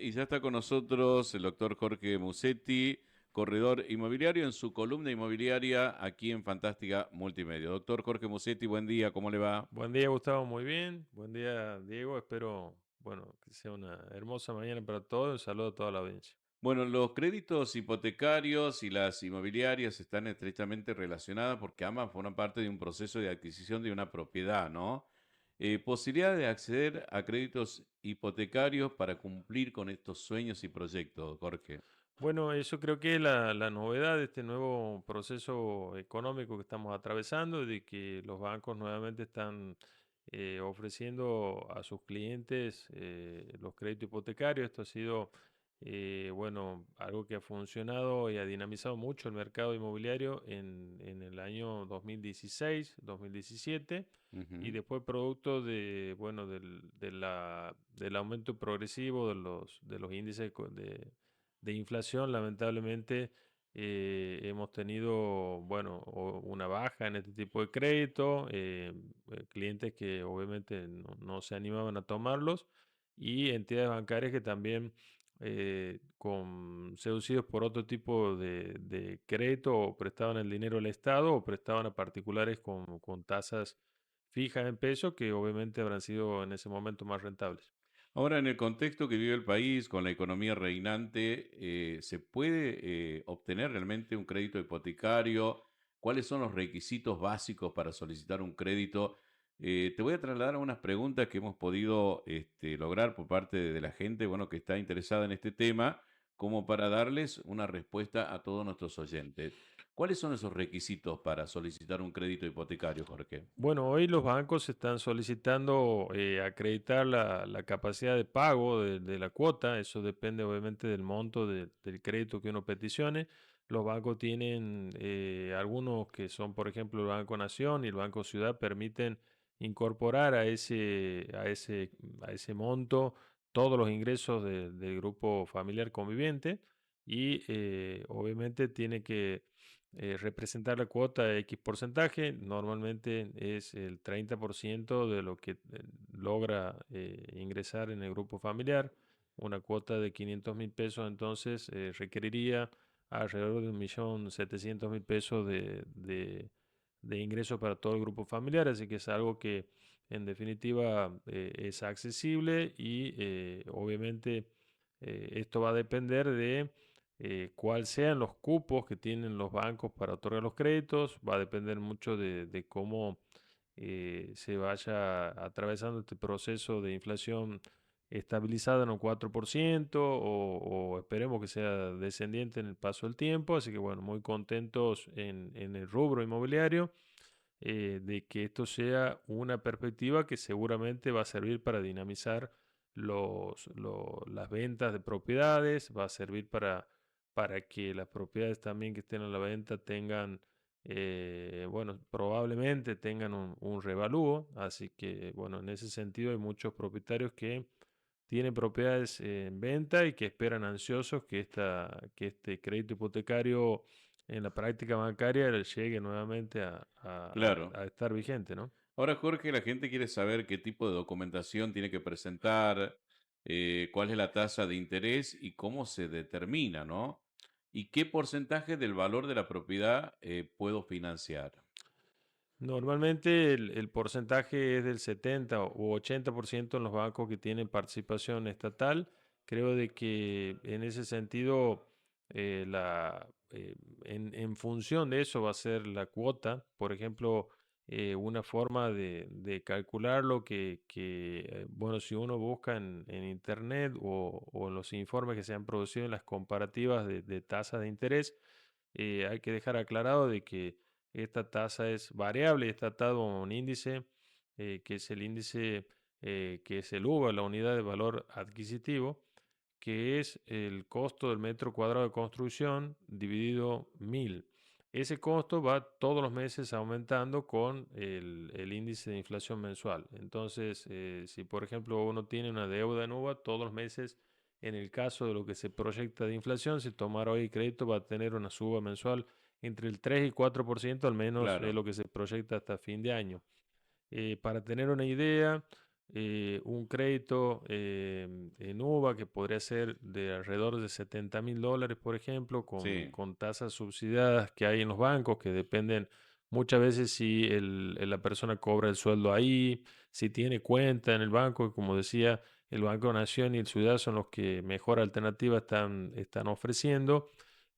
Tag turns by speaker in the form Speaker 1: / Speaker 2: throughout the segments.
Speaker 1: y ya está con nosotros el doctor Jorge Musetti, corredor inmobiliario, en su columna inmobiliaria aquí en Fantástica Multimedia. Doctor Jorge Musetti, buen día, ¿cómo le va?
Speaker 2: Buen día, Gustavo, muy bien. Buen día, Diego. Espero, que sea una hermosa mañana para todos. Un saludo a toda la audiencia.
Speaker 1: Bueno, los créditos hipotecarios y las inmobiliarias están estrechamente relacionadas porque ambas forman parte de un proceso de adquisición de una propiedad, ¿no? Posibilidad de acceder a créditos hipotecarios para cumplir con estos sueños y proyectos, Jorge.
Speaker 2: Bueno, eso creo que es la novedad de este nuevo proceso económico que estamos atravesando, de que los bancos nuevamente están ofreciendo a sus clientes los créditos hipotecarios. Esto ha sido, algo que ha funcionado y ha dinamizado mucho el mercado inmobiliario en el año 2016, 2017. Y
Speaker 1: Ujú.
Speaker 2: después producto de, del aumento progresivo de los índices de inflación, lamentablemente hemos tenido, una baja en este tipo de crédito, clientes que obviamente no se animaban a tomarlos y entidades bancarias que también, seducidos por otro tipo de crédito, o prestaban el dinero al Estado o prestaban a particulares con tasas fijas en pesos que obviamente habrán sido en ese momento más rentables.
Speaker 1: Ahora, en el contexto que vive el país, con la economía reinante, ¿se puede obtener realmente un crédito hipotecario? ¿Cuáles son los requisitos básicos para solicitar un crédito? Te voy a trasladar unas preguntas que hemos podido lograr por parte de la gente, bueno, que está interesada en este tema, como para darles una respuesta a todos nuestros oyentes. ¿Cuáles son esos requisitos para solicitar un crédito hipotecario, Jorge?
Speaker 2: Bueno, hoy los bancos están solicitando acreditar la capacidad de pago de la cuota. Eso depende obviamente del monto del crédito que uno peticione. Los bancos tienen algunos que son, por ejemplo, el Banco Nación y el Banco Ciudad, permiten incorporar a ese monto todos los ingresos del grupo familiar conviviente y obviamente tiene que representar la cuota de X porcentaje. Normalmente es el 30% de lo que logra ingresar en el grupo familiar. Una cuota de 500.000 pesos entonces requeriría alrededor de 1.700.000 pesos de ingresos para todo el grupo familiar. Así que es algo que en definitiva es accesible y obviamente esto va a depender de cuáles sean los cupos que tienen los bancos para otorgar los créditos. Va a depender mucho de cómo se vaya atravesando este proceso de inflación estabilizada en un 4% o esperemos que sea descendiente en el paso del tiempo. Así que bueno, muy contentos en el rubro inmobiliario de que esto sea una perspectiva que seguramente va a servir para dinamizar las ventas de propiedades, va a servir para que las propiedades también que estén a la venta tengan, probablemente tengan un revalúo. Así que, bueno, en ese sentido hay muchos propietarios que tienen propiedades en venta y que esperan ansiosos que este crédito hipotecario en la práctica bancaria llegue nuevamente
Speaker 1: Claro.
Speaker 2: a estar vigente, ¿no?
Speaker 1: Ahora, Jorge, la gente quiere saber qué tipo de documentación tiene que presentar, cuál es la tasa de interés y cómo se determina, ¿no? Y qué porcentaje del valor de la propiedad puedo financiar.
Speaker 2: Normalmente el porcentaje es del 70 u 80% en los bancos que tienen participación estatal. Creo de que en ese sentido, en función de eso va a ser la cuota. Por ejemplo, una forma de calcularlo si uno busca en internet o en los informes que se han producido en las comparativas de tasas de interés, hay que dejar aclarado de que esta tasa es variable y está atado a un índice, que es el índice que es el UVA, la unidad de valor adquisitivo, que es el costo del metro cuadrado de construcción dividido 1000. Ese costo va todos los meses aumentando con el índice de inflación mensual. Entonces, si por ejemplo uno tiene una deuda en UVA, todos los meses, en el caso de lo que se proyecta de inflación, si tomar hoy crédito va a tener una suba mensual entre el 3 y 4%, al menos es
Speaker 1: Claro.
Speaker 2: lo que se proyecta hasta fin de año. Para tener una idea, un crédito en UVA que podría ser de alrededor de $70.000, por ejemplo,
Speaker 1: Sí,
Speaker 2: con tasas subsidiadas que hay en los bancos que dependen muchas veces si la persona cobra el sueldo ahí, si tiene cuenta en el banco, como decía, el Banco Nación y el Ciudad son los que mejor alternativa están ofreciendo.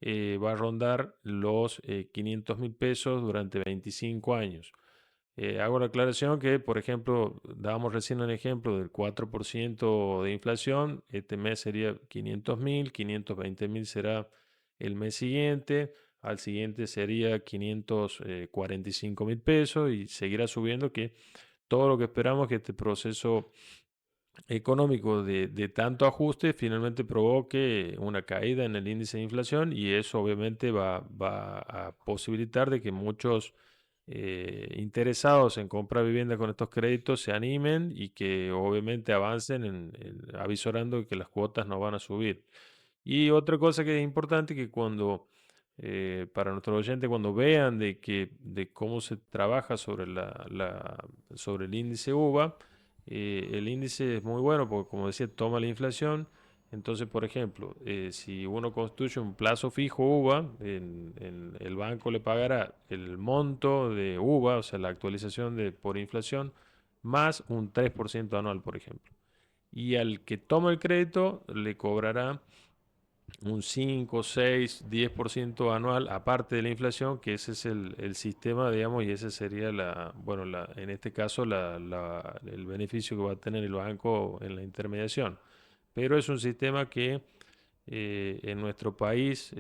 Speaker 2: Va a rondar los 500.000 pesos durante 25 años. Hago la aclaración que, por ejemplo, dábamos recién un ejemplo del 4% de inflación, este mes sería 500.000, 520.000 será el mes siguiente, al siguiente sería 545.000 pesos y seguirá subiendo, que todo lo que esperamos que este proceso económico de tanto ajuste finalmente provoque una caída en el índice de inflación, y eso obviamente va a posibilitar de que muchos interesados en comprar vivienda con estos créditos se animen y que obviamente avancen avisorando que las cuotas no van a subir. Y otra cosa que es importante, que para nuestros oyentes, cuando vean de cómo se trabaja sobre el índice UVA, el índice es muy bueno porque, como decía, toma la inflación. Entonces, por ejemplo, si uno construye un plazo fijo UVA, el banco le pagará el monto de UVA, o sea, la actualización por inflación, más un 3% anual, por ejemplo. Y al que toma el crédito le cobrará un 5, 6, 10% anual, aparte de la inflación, que ese es el sistema, digamos, y ese sería bueno, en este caso, el beneficio que va a tener el banco en la intermediación. Pero es un sistema que en nuestro país,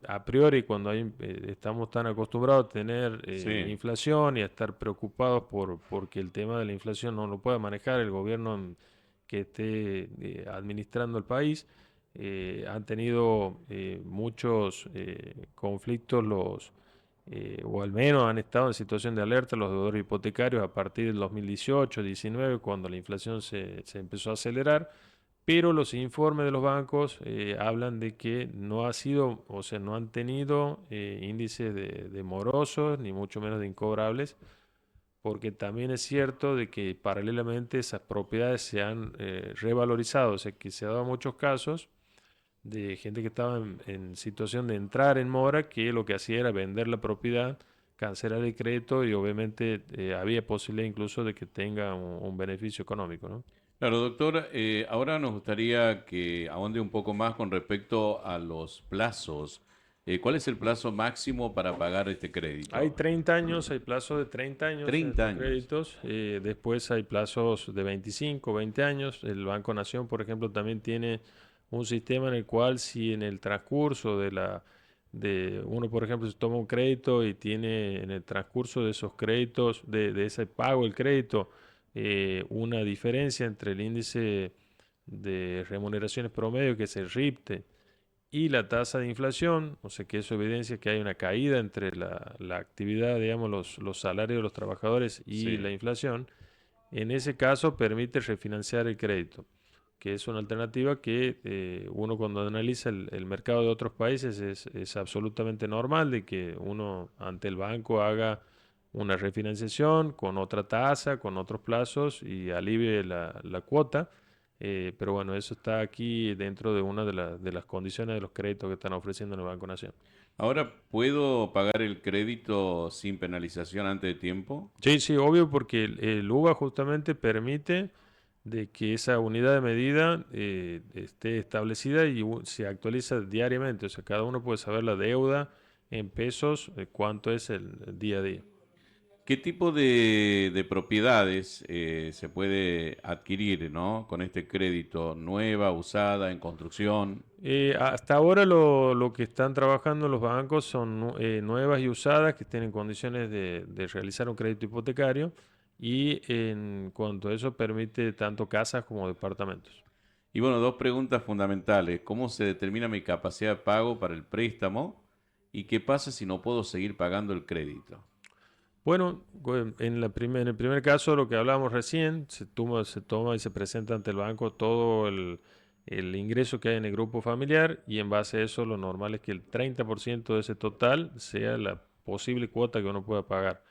Speaker 2: a priori, cuando estamos tan acostumbrados a tener
Speaker 1: sí.
Speaker 2: inflación y a estar preocupados porque el tema de la inflación no lo pueda manejar el gobierno que esté administrando el país, han tenido muchos conflictos o al menos han estado en situación de alerta los deudores hipotecarios a partir del 2018-19, cuando la inflación se empezó a acelerar. Pero los informes de los bancos hablan de que no ha sido, o sea, no han tenido índices de morosos, ni mucho menos de incobrables, porque también es cierto de que paralelamente esas propiedades se han revalorizado, o sea, que se ha dado muchos casos de gente que estaba en situación de entrar en mora, que lo que hacía era vender la propiedad, cancelar el crédito, y obviamente había posibilidad incluso de que tenga un beneficio económico, ¿no?
Speaker 1: Claro, doctor, ahora nos gustaría que ahonde un poco más con respecto a los plazos. ¿Cuál es el plazo máximo para pagar este
Speaker 2: Hay
Speaker 1: crédito?
Speaker 2: 30 años, hay plazos de 30 años en
Speaker 1: 30
Speaker 2: estos
Speaker 1: años.
Speaker 2: créditos. Después hay plazos de 25, 20 años. El Banco Nación, por ejemplo, también tiene un sistema en el cual, si en el transcurso de uno, por ejemplo, se toma un crédito y tiene en el transcurso de esos créditos, de ese pago del crédito, una diferencia entre el índice de remuneraciones promedio, que es el RIPTE, y la tasa de inflación, o sea que eso evidencia que hay una caída entre la actividad, digamos, los salarios de los trabajadores y la
Speaker 1: Sí.
Speaker 2: inflación. En ese caso permite refinanciar el crédito, que es una alternativa que uno, cuando analiza el mercado de otros países, es absolutamente normal de que uno ante el banco haga una refinanciación con otra tasa, con otros plazos, y alivie la cuota. Pero bueno, eso está aquí dentro de una de las condiciones de los créditos que están ofreciendo en el Banco Nación.
Speaker 1: Ahora, ¿puedo pagar el crédito sin penalización antes de tiempo?
Speaker 2: Sí, sí, obvio, porque el UVA justamente permite de que esa unidad de medida esté establecida y se actualiza diariamente. O sea, cada uno puede saber la deuda en pesos, cuánto es el día a día.
Speaker 1: ¿Qué tipo de propiedades se puede adquirir, ¿no? Con este crédito, nueva, usada, en construcción.
Speaker 2: Hasta ahora lo que están trabajando los bancos son nuevas y usadas que estén en condiciones de realizar un crédito hipotecario, y en cuanto a eso permite tanto casas como departamentos.
Speaker 1: Y bueno, dos preguntas fundamentales. ¿Cómo se determina mi capacidad de pago para el préstamo? ¿Y qué pasa si no puedo seguir pagando el crédito?
Speaker 2: Bueno, en el primer caso, lo que hablábamos recién, se toma y se presenta ante el banco todo el ingreso que hay en el grupo familiar, y en base a eso lo normal es que el 30% de ese total sea la posible cuota que uno pueda pagar.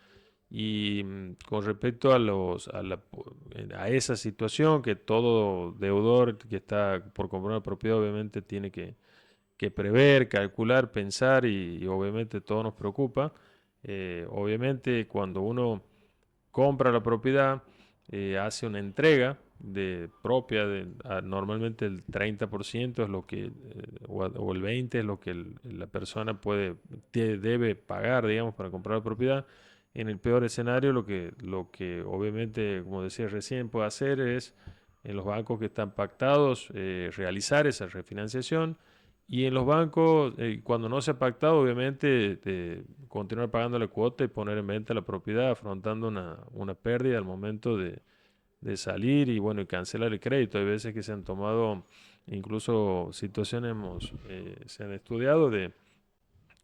Speaker 2: Y con respecto a, a esa situación, que todo deudor que está por comprar una propiedad obviamente tiene que prever, calcular, pensar y obviamente todo nos preocupa. Obviamente cuando uno compra la propiedad, hace una entrega propia, normalmente el 30% es lo que, o el 20% es lo que la persona debe pagar, digamos, para comprar la propiedad. En el peor escenario, lo que obviamente, como decía recién, puede hacer es, en los bancos que están pactados, realizar esa refinanciación. Y en los bancos, cuando no se ha pactado, obviamente, continuar pagando la cuota y poner en venta la propiedad, afrontando una pérdida al momento de salir y bueno, y cancelar el crédito. Hay veces que se han tomado incluso situaciones, se han estudiado de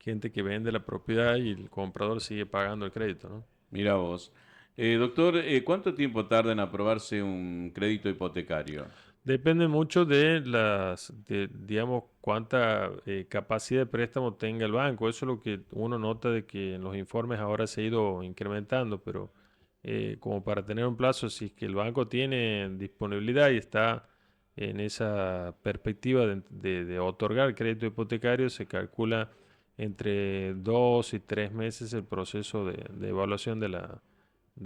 Speaker 2: gente que vende la propiedad y el comprador sigue pagando el crédito, ¿no?
Speaker 1: Mira vos. Doctor, ¿cuánto tiempo tarda en aprobarse un crédito hipotecario?
Speaker 2: Depende mucho digamos, cuánta capacidad de préstamo tenga el banco. Eso es lo que uno nota de que en los informes ahora se ha ido incrementando, pero como para tener un plazo, si es que el banco tiene disponibilidad y está en esa perspectiva de otorgar crédito hipotecario, se calcula entre 2 y 3 meses el proceso de evaluación de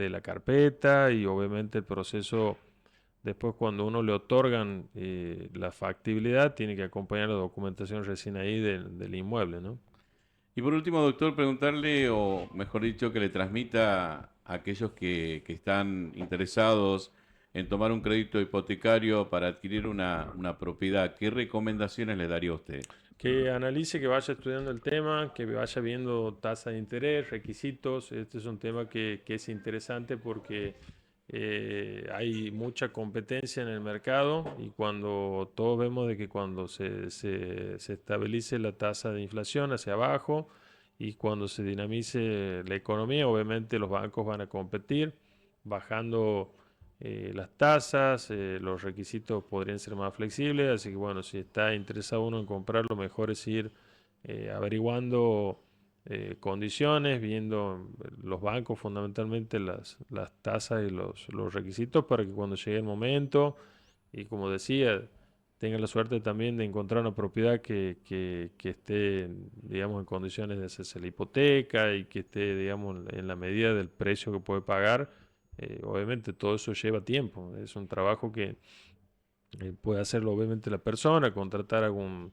Speaker 2: la carpeta y obviamente el proceso. Después, cuando uno le otorgan la factibilidad, tiene que acompañar la documentación recién ahí del inmueble, ¿no?
Speaker 1: Y por último, doctor, preguntarle, o mejor dicho, que le transmita a aquellos que están interesados en tomar un crédito hipotecario para adquirir una propiedad, ¿qué recomendaciones le daría a usted?
Speaker 2: Que analice, que vaya estudiando el tema, que vaya viendo tasa de interés, requisitos. Este es un tema que es interesante porque hay mucha competencia en el mercado y cuando todos vemos de que cuando se estabilice la tasa de inflación hacia abajo y cuando se dinamice la economía, obviamente los bancos van a competir bajando las tasas, los requisitos podrían ser más flexibles, así que bueno, si está interesado uno en comprar, lo mejor es ir averiguando condiciones, viendo los bancos fundamentalmente las tasas y los requisitos para que cuando llegue el momento y como decía, tenga la suerte también de encontrar una propiedad que esté, digamos, en condiciones de hacerse la hipoteca y que esté, digamos, en la medida del precio que puede pagar. Obviamente todo eso lleva tiempo, es un trabajo que puede hacerlo obviamente la persona, contratar algún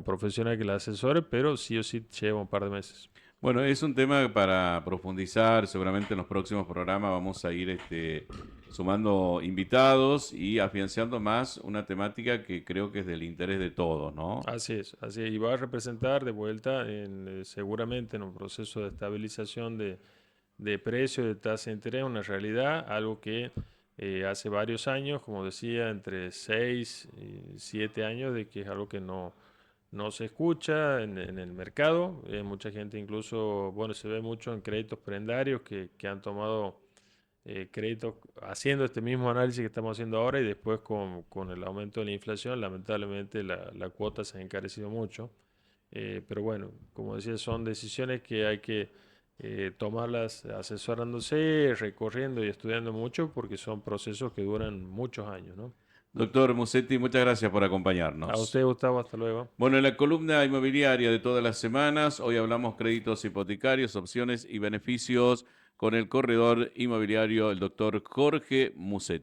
Speaker 2: profesional que la asesore, pero sí o sí lleva un par de meses.
Speaker 1: Bueno, es un tema para profundizar. Seguramente en los próximos programas vamos a ir sumando invitados y afianzando más una temática que creo que es del interés de todos, ¿no?
Speaker 2: Así es, y va a representar de vuelta seguramente en un proceso de estabilización de precio de tasa de interés, una realidad, algo que hace varios años, como decía, entre 6 y 7 años, de que es algo que no se escucha en el mercado. Mucha gente incluso, bueno, se ve mucho en créditos prendarios que han tomado créditos haciendo este mismo análisis que estamos haciendo ahora y después con el aumento de la inflación, lamentablemente la cuota se ha encarecido mucho. Pero bueno, como decía, son decisiones que hay que tomarlas asesorándose, recorriendo y estudiando mucho porque son procesos que duran muchos años, ¿no?
Speaker 1: Doctor Musetti, muchas gracias por
Speaker 2: A
Speaker 1: acompañarnos.
Speaker 2: usted, Gustavo, hasta luego.
Speaker 1: Bueno, en la columna inmobiliaria de todas las semanas, hoy hablamos créditos hipotecarios, opciones y beneficios con el corredor inmobiliario, el doctor Jorge Musetti.